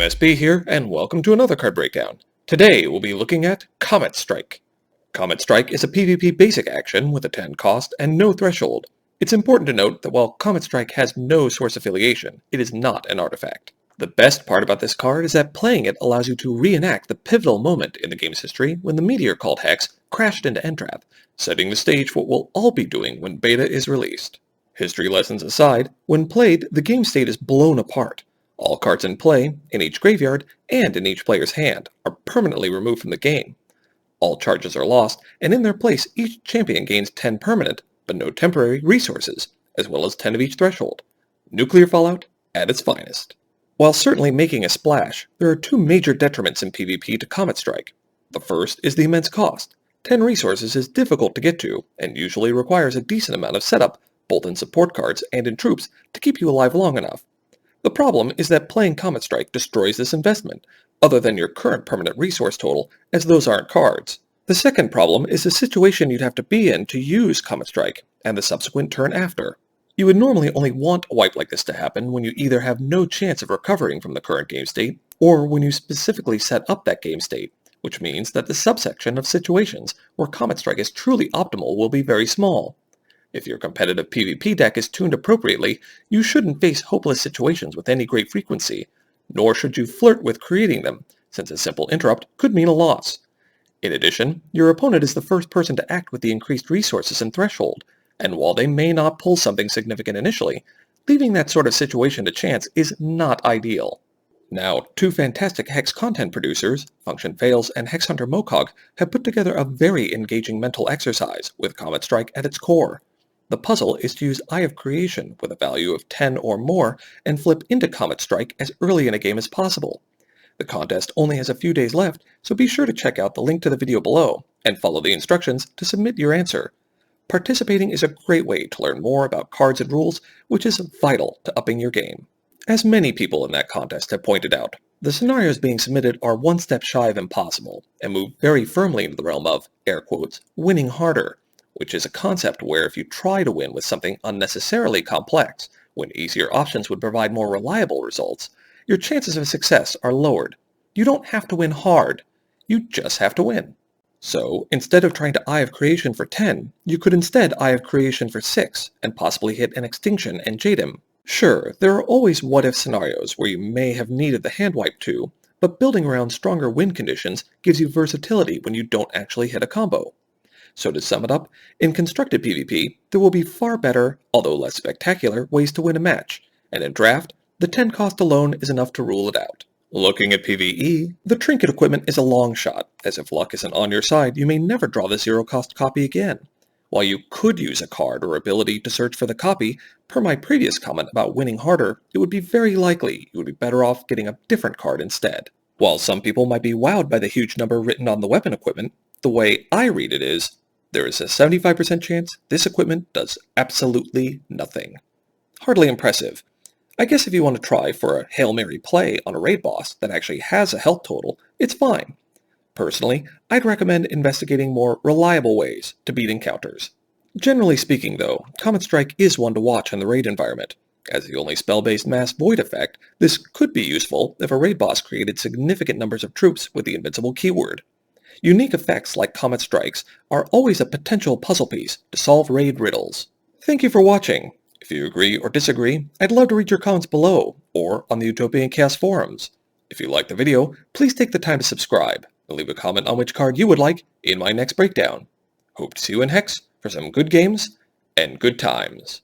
MSB here, and welcome to another card breakdown. Today we'll be looking at Comet Strike. Comet Strike is a PvP basic action with a 10 cost and no threshold. It's important to note that while Comet Strike has no source affiliation, it is not an artifact. The best part about this card is that playing it allows you to reenact the pivotal moment in the game's history when the meteor called HEX crashed into Entrap, setting the stage for what we'll all be doing when beta is released. History lessons aside, when played, the game state is blown apart. All cards in play, in each graveyard, and in each player's hand are permanently removed from the game. All charges are lost, and in their place each champion gains 10 permanent, but no temporary, resources, as well as 10 of each threshold. Nuclear Fallout at its finest. While certainly making a splash, there are two major detriments in PvP to Comet Strike. The first is the immense cost. 10 resources is difficult to get to, and usually requires a decent amount of setup, both in support cards and in troops, to keep you alive long enough. The problem is that playing Comet Strike destroys this investment, other than your current permanent resource total, as those aren't cards. The second problem is the situation you'd have to be in to use Comet Strike, and the subsequent turn after. You would normally only want a wipe like this to happen when you either have no chance of recovering from the current game state, or when you specifically set up that game state, which means that the subsection of situations where Comet Strike is truly optimal will be very small. If your competitive PvP deck is tuned appropriately, you shouldn't face hopeless situations with any great frequency, nor should you flirt with creating them, since a simple interrupt could mean a loss. In addition, your opponent is the first person to act with the increased resources and threshold, and while they may not pull something significant initially, leaving that sort of situation to chance is not ideal. Now, two fantastic HEX content producers, Function Fails and Hex Hunter Mokog, have put together a very engaging mental exercise with Comet Strike at its core. The puzzle is to use Eye of Creation with a value of 10 or more and flip into Comet Strike as early in a game as possible. The contest only has a few days left, so be sure to check out the link to the video below and follow the instructions to submit your answer. Participating is a great way to learn more about cards and rules, which is vital to upping your game. As many people in that contest have pointed out, the scenarios being submitted are one step shy of impossible and move very firmly into the realm of, air quotes, winning harder, which is a concept where if you try to win with something unnecessarily complex, when easier options would provide more reliable results, your chances of success are lowered. You don't have to win hard, you just have to win. So, instead of trying to Eye of Creation for 10, you could instead Eye of Creation for 6, and possibly hit an Extinction and Jade him. Sure, there are always what-if scenarios where you may have needed the hand wipe too, but building around stronger win conditions gives you versatility when you don't actually hit a combo. So to sum it up, in constructed PvP, there will be far better, although less spectacular, ways to win a match, and in Draft, the 10 cost alone is enough to rule it out. Looking at PvE, the trinket equipment is a long shot, as if luck isn't on your side, you may never draw the 0 cost copy again. While you could use a card or ability to search for the copy, per my previous comment about winning harder, it would be very likely you would be better off getting a different card instead. While some people might be wowed by the huge number written on the weapon equipment, the way I read it is, there is a 75% chance this equipment does absolutely nothing. Hardly impressive. I guess if you want to try for a Hail Mary play on a raid boss that actually has a health total, it's fine. Personally, I'd recommend investigating more reliable ways to beat encounters. Generally speaking though, Comet Strike is one to watch in the raid environment. As the only spell-based mass void effect, this could be useful if a raid boss created significant numbers of troops with the invincible keyword. Unique effects like Comet Strikes are always a potential puzzle piece to solve raid riddles. Thank you for watching. If you agree or disagree, I'd love to read your comments below or on the Utopian Chaos forums. If you liked the video, please take the time to subscribe and leave a comment on which card you would like in my next breakdown. Hope to see you in HEX for some good games and good times.